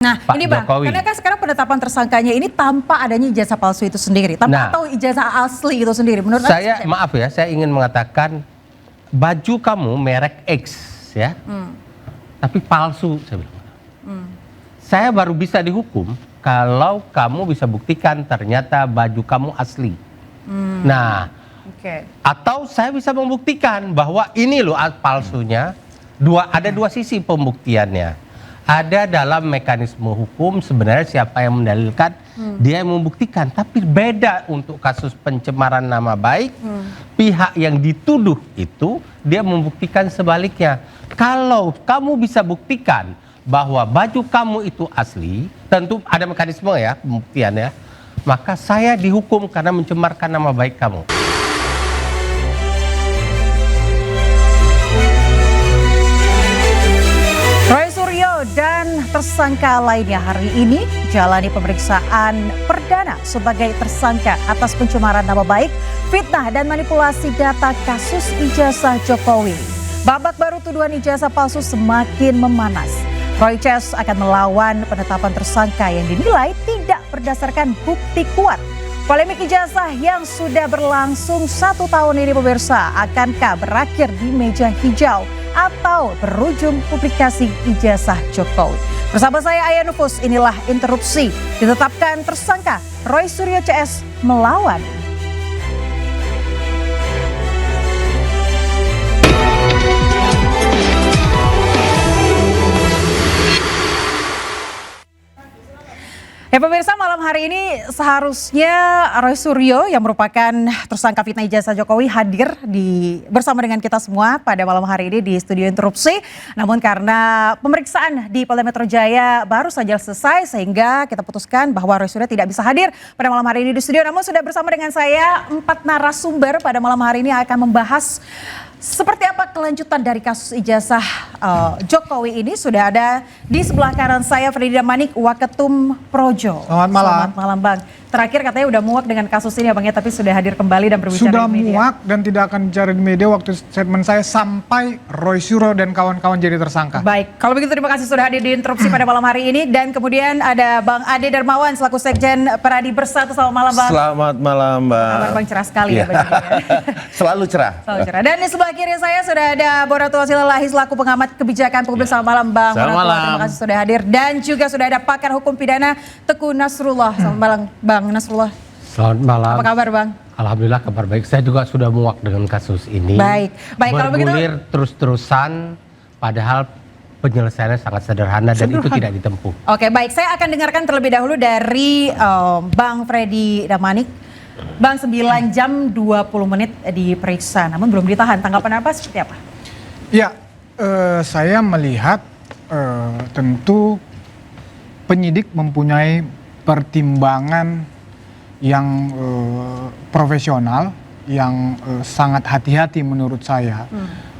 Nah, Pak ini Bang, Jokowi. karena kan sekarang penetapan tersangkanya ini tanpa adanya ijazah palsu itu sendiri, tanpa tahu ijazah asli itu sendiri. Menurut saya, maaf ya, saya ingin mengatakan baju kamu merek X ya, tapi palsu, saya bilang. Saya baru bisa dihukum kalau kamu bisa buktikan ternyata baju kamu asli. Nah, atau saya bisa membuktikan bahwa ini loh palsunya. Ada dua sisi pembuktiannya. Ada dalam mekanisme hukum sebenarnya siapa yang mendalilkan, dia yang membuktikan. Tapi beda untuk kasus pencemaran nama baik, pihak yang dituduh itu dia membuktikan sebaliknya. Kalau kamu bisa buktikan bahwa baju kamu itu asli, tentu ada mekanisme ya pembuktiannya, maka saya dihukum karena mencemarkan nama baik kamu. Roy Suryo dan tersangka lainnya hari ini jalani pemeriksaan perdana sebagai tersangka atas pencemaran nama baik, fitnah dan manipulasi data kasus ijazah Jokowi. Babak baru tuduhan ijazah palsu semakin memanas. Roy Ces akan melawan penetapan tersangka yang dinilai tidak berdasarkan bukti kuat. Polemik ijazah yang sudah berlangsung 1 tahun ini pemirsa, akankah berakhir di meja hijau atau berujung publikasi ijazah Jokowi? Bersama saya Aya Nufus, inilah Interupsi. Ditetapkan tersangka, Roy Suryo CS melawan. Ya pemirsa, malam hari ini seharusnya Roy Suryo yang merupakan tersangka fitnah ijazah Jokowi hadir bersama dengan kita semua pada malam hari ini di studio Interupsi. Namun karena pemeriksaan di Polda Metro Jaya baru saja selesai sehingga kita putuskan bahwa Roy Suryo tidak bisa hadir pada malam hari ini di studio. Namun sudah bersama dengan saya 4 narasumber pada malam hari ini akan membahas seperti apa kelanjutan dari kasus ijazah Jokowi ini. Sudah ada di sebelah kanan saya Freddy Damanik, Waketum Projo. Selamat malam. Selamat malam Bang. Terakhir katanya udah muak dengan kasus ini ya Bang ya, tapi sudah hadir kembali dan berbicara sudah di media. Muak dan tidak akan bicara di media waktu statement saya sampai Roy Suryo dan kawan-kawan jadi tersangka. Baik, kalau begitu terima kasih sudah hadir di Interupsi pada malam hari ini. Dan kemudian ada Bang Ade Darmawan selaku Sekjen Peradi Bersatu. Selamat malam Bang. Selamat malam Mbak. Kabar Bang cerah sekali ya Bang. Selalu cerah. Selalu cerah. Dan di sebelah kiri saya sudah ada Boratul Silalahi selaku pengamat kebijakan publik. Selamat malam Bang. Selamat malam. Terima kasih sudah hadir. Dan juga sudah ada pakar hukum pidana Teguh Nasrullah. Selamat malam Bang Nasrullah. Selamat malam. Apa kabar Bang? Alhamdulillah kabar baik. Saya juga sudah muak dengan kasus ini. Baik. Kalau begitu bergulir terus-terusan padahal penyelesaiannya sangat sederhana dan itu tidak ditempuh. Oke, baik. Saya akan dengarkan terlebih dahulu dari Bang Freddy Damanik. Bang, 9 jam 20 menit diperiksa namun belum ditahan. Tanggapan apa seperti apa? Ya, saya melihat tentu penyidik mempunyai pertimbangan yang profesional, yang sangat hati-hati menurut saya.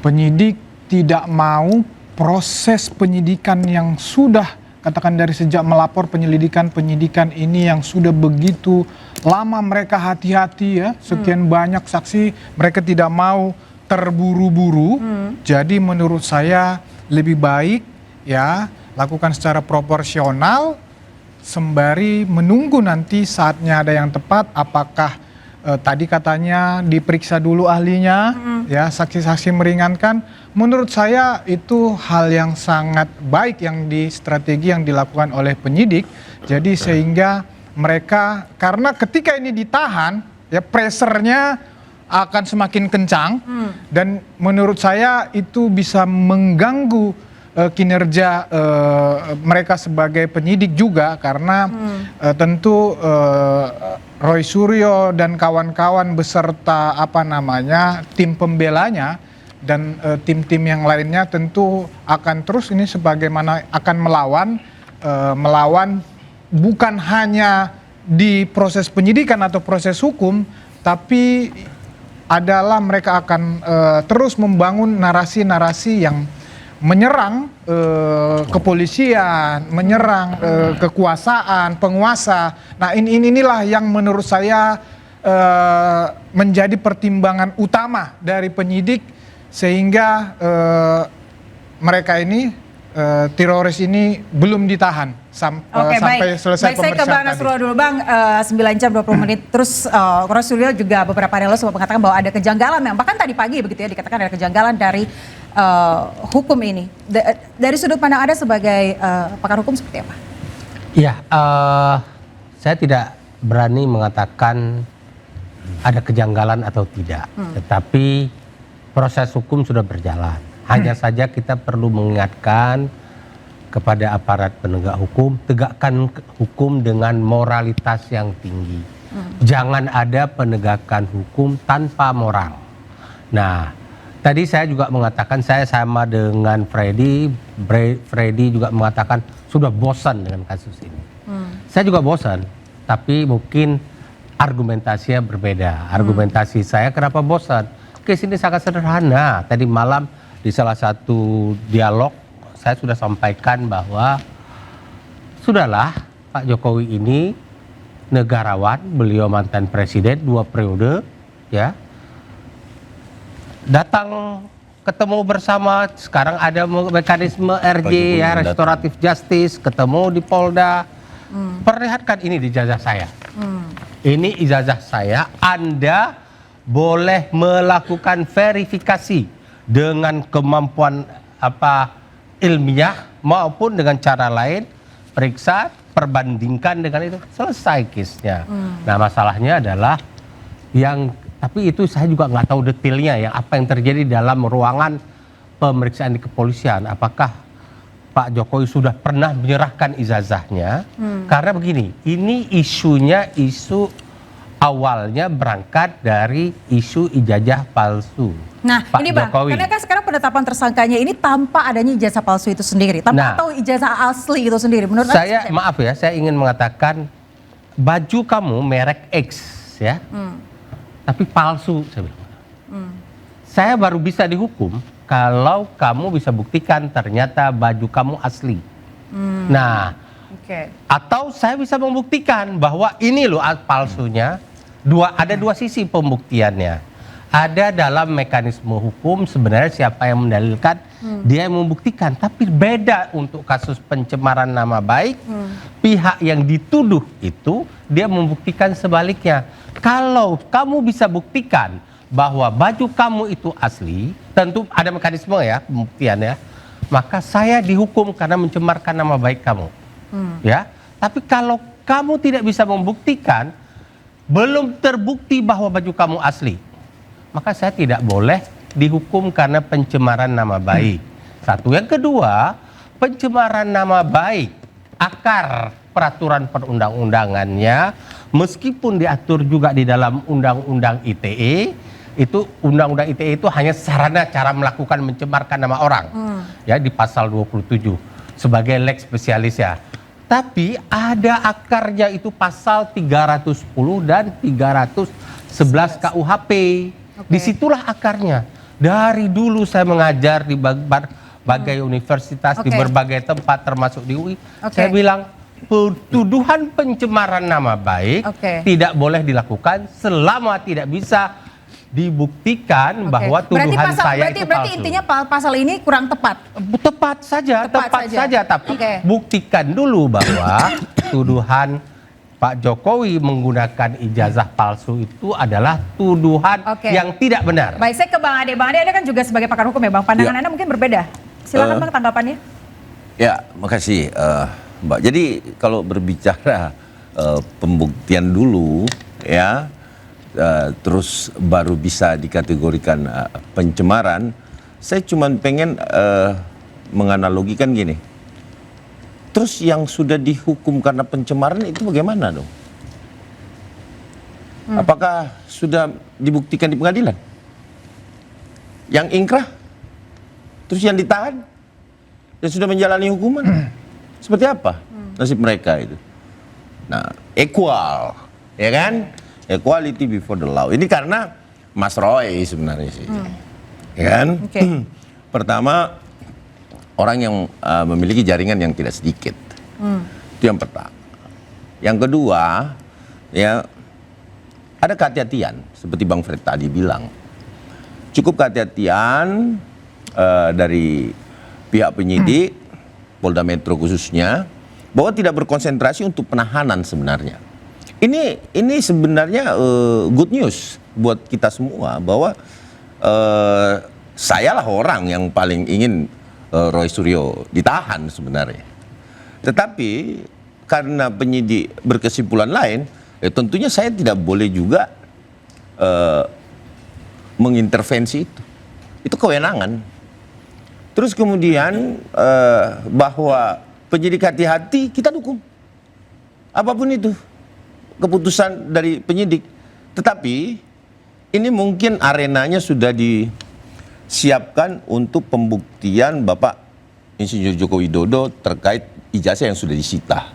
Penyidik tidak mau proses penyidikan yang sudah, katakan dari sejak melapor penyidikan ini yang sudah begitu lama mereka hati-hati ya, sekian banyak saksi, mereka tidak mau terburu-buru. Jadi menurut saya lebih baik ya lakukan secara proporsional sembari menunggu nanti saatnya ada yang tepat, apakah tadi katanya diperiksa dulu ahlinya, ya saksi-saksi meringankan. Menurut saya itu hal yang sangat baik strategi yang dilakukan oleh penyidik. Jadi sehingga mereka, karena ketika ini ditahan, ya pressernya akan semakin kencang dan menurut saya itu bisa mengganggu kinerja mereka sebagai penyidik juga karena tentu Roy Suryo dan kawan-kawan beserta tim pembelanya dan tim-tim yang lainnya tentu akan terus ini sebagaimana akan melawan bukan hanya di proses penyidikan atau proses hukum, tapi adalah mereka akan terus membangun narasi-narasi yang menyerang kepolisian, menyerang kekuasaan, penguasa. Nah inilah yang menurut saya menjadi pertimbangan utama dari penyidik sehingga mereka ini teroris ini belum ditahan sampai selesai baik, saya ke Bang Nasrullah dulu Bang, 9 jam 20 menit. Terus Rasulullah juga beberapa hari lalu sempat mengatakan bahwa ada kejanggalan, bahkan tadi pagi begitu ya dikatakan ada kejanggalan dari hukum ini. Dari sudut pandang Anda sebagai pakar hukum seperti apa? Iya, saya tidak berani mengatakan ada kejanggalan atau tidak, tetapi proses hukum sudah berjalan. Hanya saja kita perlu mengingatkan kepada aparat penegak hukum, tegakkan hukum dengan moralitas yang tinggi. Jangan ada penegakan hukum tanpa moral. Nah, tadi saya juga mengatakan, saya sama dengan Freddy juga mengatakan sudah bosan dengan kasus ini. Saya juga bosan, tapi mungkin argumentasinya berbeda. Argumentasi saya kenapa bosan? Kes ini sangat sederhana. Tadi malam di salah satu dialog saya sudah sampaikan bahwa sudahlah, Pak Jokowi ini negarawan, beliau mantan presiden 2 periode, ya. Datang ketemu bersama, sekarang ada mekanisme RJ ya, restoratif justice, ketemu di Polda. Perlihatkan ini di ijazah saya. Ini ijazah saya, Anda boleh melakukan verifikasi dengan kemampuan ilmiah maupun dengan cara lain, periksa, perbandingkan dengan itu, selesai case-nya. Nah, masalahnya adalah tapi itu saya juga nggak tahu detailnya, yang apa yang terjadi dalam ruangan pemeriksaan di kepolisian. Apakah Pak Jokowi sudah pernah menyerahkan ijazahnya? Karena begini, ini isu awalnya berangkat dari isu ijazah palsu. Nah, Pak ini Bang, Jokowi. karena kan sekarang penetapan tersangkanya ini tanpa adanya ijazah palsu itu sendiri, tanpa atau ijazah asli itu sendiri. Menurut saya, maaf ya, saya ingin mengatakan baju kamu merek X ya, tapi palsu, saya bilang. Saya baru bisa dihukum kalau kamu bisa buktikan ternyata baju kamu asli. Nah, atau saya bisa membuktikan bahwa ini loh palsunya. Ada dua sisi pembuktiannya. Ada dalam mekanisme hukum sebenarnya siapa yang mendalilkan, dia yang membuktikan. Tapi beda untuk kasus pencemaran nama baik, pihak yang dituduh itu dia membuktikan sebaliknya. Kalau kamu bisa buktikan bahwa baju kamu itu asli, tentu ada mekanisme ya pembuktiannya, maka saya dihukum karena mencemarkan nama baik kamu. Ya, tapi kalau kamu tidak bisa membuktikan, belum terbukti bahwa baju kamu asli, maka saya tidak boleh dihukum karena pencemaran nama baik. Satu. Yang kedua, pencemaran nama baik, akar peraturan perundang-undangannya, meskipun diatur juga di dalam Undang-Undang ITE, itu Undang-Undang ITE itu hanya sarana cara melakukan mencemarkan nama orang, ya, di pasal 27 sebagai lex spesialis ya. Tapi ada akarnya, itu pasal 310 dan 311 KUHP. Disitulah akarnya. Dari dulu saya mengajar di berbagai universitas, di berbagai tempat termasuk di UI. Saya bilang tuduhan pencemaran nama baik tidak boleh dilakukan selama tidak bisa dibuktikan bahwa tuduhan saya itu palsu. Berarti intinya pasal ini kurang tepat. Tepat saja, tapi buktikan dulu bahwa tuduhan Pak Jokowi menggunakan ijazah palsu itu adalah tuduhan yang tidak benar. Baik, saya ke Bang Ade. Bang Ade, Anda kan juga sebagai pakar hukum ya Bang, pandangan Anda mungkin berbeda. Silakan Bang tanggapannya. Ya, makasih Mbak. Jadi kalau berbicara pembuktian dulu ya, terus baru bisa dikategorikan pencemaran, saya cuma pengen menganalogikan gini. Terus yang sudah dihukum karena pencemaran itu bagaimana dong? Apakah sudah dibuktikan di pengadilan? Yang ingkrah? Terus yang ditahan? Yang sudah menjalani hukuman? Seperti apa nasib mereka itu? Nah, equal, ya kan? Equality before the law. Ini karena Mas Roy sebenarnya sih, ya kan? Pertama, orang yang memiliki jaringan yang tidak sedikit, itu yang pertama. Yang kedua, ya ada kehati-hatian seperti Bang Fred tadi bilang. Cukup kehati-hatian dari pihak penyidik Polda Metro khususnya, bahwa tidak berkonsentrasi untuk penahanan sebenarnya. Ini sebenarnya good news buat kita semua, bahwa sayalah orang yang paling ingin Roy Suryo ditahan sebenarnya. Tetapi karena penyidik berkesimpulan lain, tentunya saya tidak boleh juga mengintervensi itu. Itu kewenangan. Terus kemudian bahwa penyidik hati-hati, kita dukung. Apapun itu keputusan dari penyidik. Tetapi ini mungkin arenanya sudah disiapkan untuk pembuktian Bapak Insinyur Joko Widodo terkait ijazah yang sudah disita.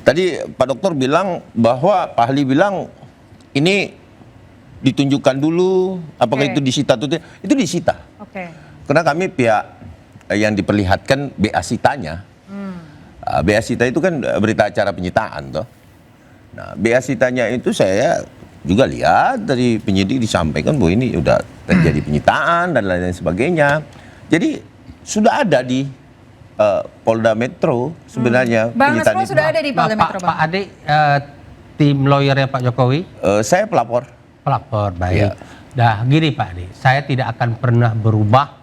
Tadi Pak Dokter bilang bahwa Pak ahli bilang ini ditunjukkan dulu apakah itu disita atau tidak. Itu disita. Karena kami pihak yang diperlihatkan BA Sitanya. BA Sita itu kan berita acara penyitaan toh. Nah, BA Sitanya itu saya juga lihat dari penyidik disampaikan bahwa ini udah terjadi penyitaan dan lain-lain sebagainya. Jadi sudah ada di Polda Metro sebenarnya. Bang Nasrul sudah ada di Polda Metro, Bang. Pak Ade, tim lawyernya Pak Jokowi? Saya pelapor. Pelapor, baik. Ya. Nah, gini Pak Ade, saya tidak akan pernah berubah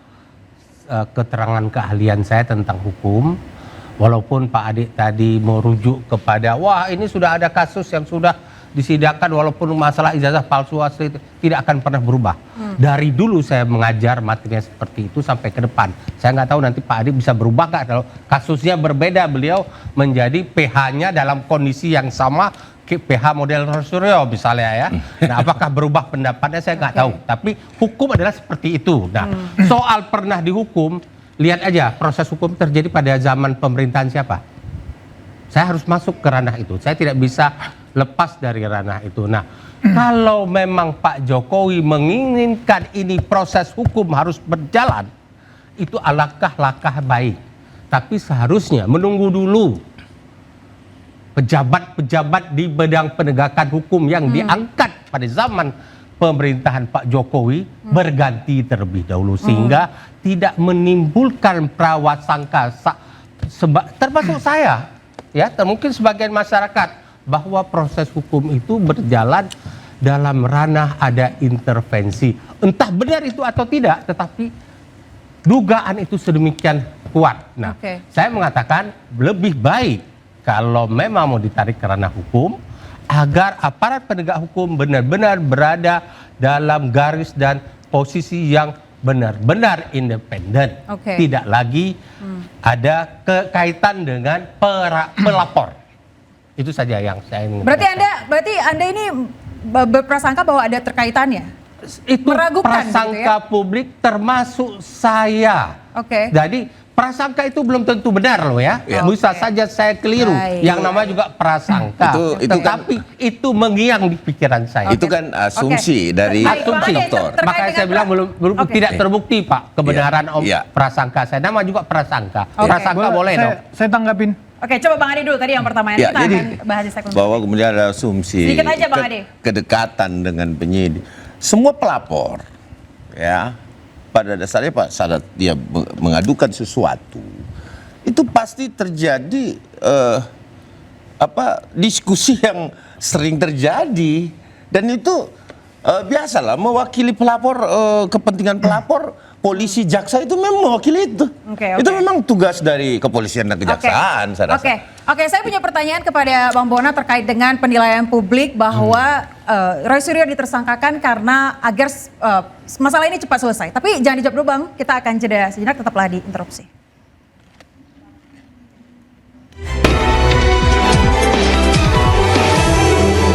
keterangan keahlian saya tentang hukum. Walaupun Pak Ade tadi merujuk kepada, wah ini sudah ada kasus yang sudah disidangkan, walaupun masalah ijazah palsu asli itu tidak akan pernah berubah. Dari dulu saya mengajar materinya seperti itu sampai ke depan. Saya nggak tahu nanti Pak Ade bisa berubah nggak kalau kasusnya berbeda, beliau menjadi PH-nya dalam kondisi yang sama PH model Roy Suryo misalnya ya. Nah, apakah berubah pendapatnya saya nggak tahu. Tapi hukum adalah seperti itu. Nah, soal pernah dihukum, lihat aja proses hukum terjadi pada zaman pemerintahan siapa. Saya harus masuk ke ranah itu. Saya tidak bisa lepas dari ranah itu. Nah, kalau memang Pak Jokowi menginginkan ini proses hukum harus berjalan, itu langkah baik. Tapi seharusnya menunggu dulu pejabat-pejabat di bidang penegakan hukum yang diangkat pada zaman pemerintahan Pak Jokowi berganti terlebih dahulu sehingga tidak menimbulkan prasangka termasuk saya ya, mungkin sebagian masyarakat, bahwa proses hukum itu berjalan dalam ranah ada intervensi. Entah benar itu atau tidak, tetapi dugaan itu sedemikian kuat. Nah, saya mengatakan lebih baik kalau memang mau ditarik ke ranah hukum, agar aparat penegak hukum benar-benar berada dalam garis dan posisi yang benar-benar independen. Tidak lagi ada kekaitan dengan pelapor. Itu saja yang saya ingin. Berarti Anda ini berprasangka bahwa ada terkaitannya? Itu meragukan prasangka gitu ya? Publik termasuk saya. Jadi prasangka itu belum tentu benar loh ya. Bisa saja saya keliru. Yang namanya juga prasangka. Tetapi itu mengiang di pikiran saya. Itu kan asumsi dari dokter. Makanya saya bilang belum tidak terbukti Pak kebenaran prasangka saya. Nama juga prasangka. Prasangka boleh dong. Saya tanggapin. Oke, coba Bang Ade dulu tadi yang pertama. Kita jadi, akan bahas di segmen bahwa kemudian ada asumsi sedikit aja, Bang Ade. Kedekatan dengan penyidik. Semua pelapor ya, pada dasarnya Pak saat dia mengadukan sesuatu, itu pasti terjadi diskusi yang sering terjadi, dan itu biasalah mewakili pelapor, kepentingan pelapor. Polisi, jaksa itu memang mewakili itu. Itu memang tugas dari kepolisian dan kejaksaan. Saya rasa. Oke, saya punya pertanyaan kepada Bang Bona terkait dengan penilaian publik bahwa Roy Suryo ditersangkakan karena agar masalah ini cepat selesai. Tapi jangan dijawab dulu Bang, kita akan jeda sejenak, tetaplah di Interupsi.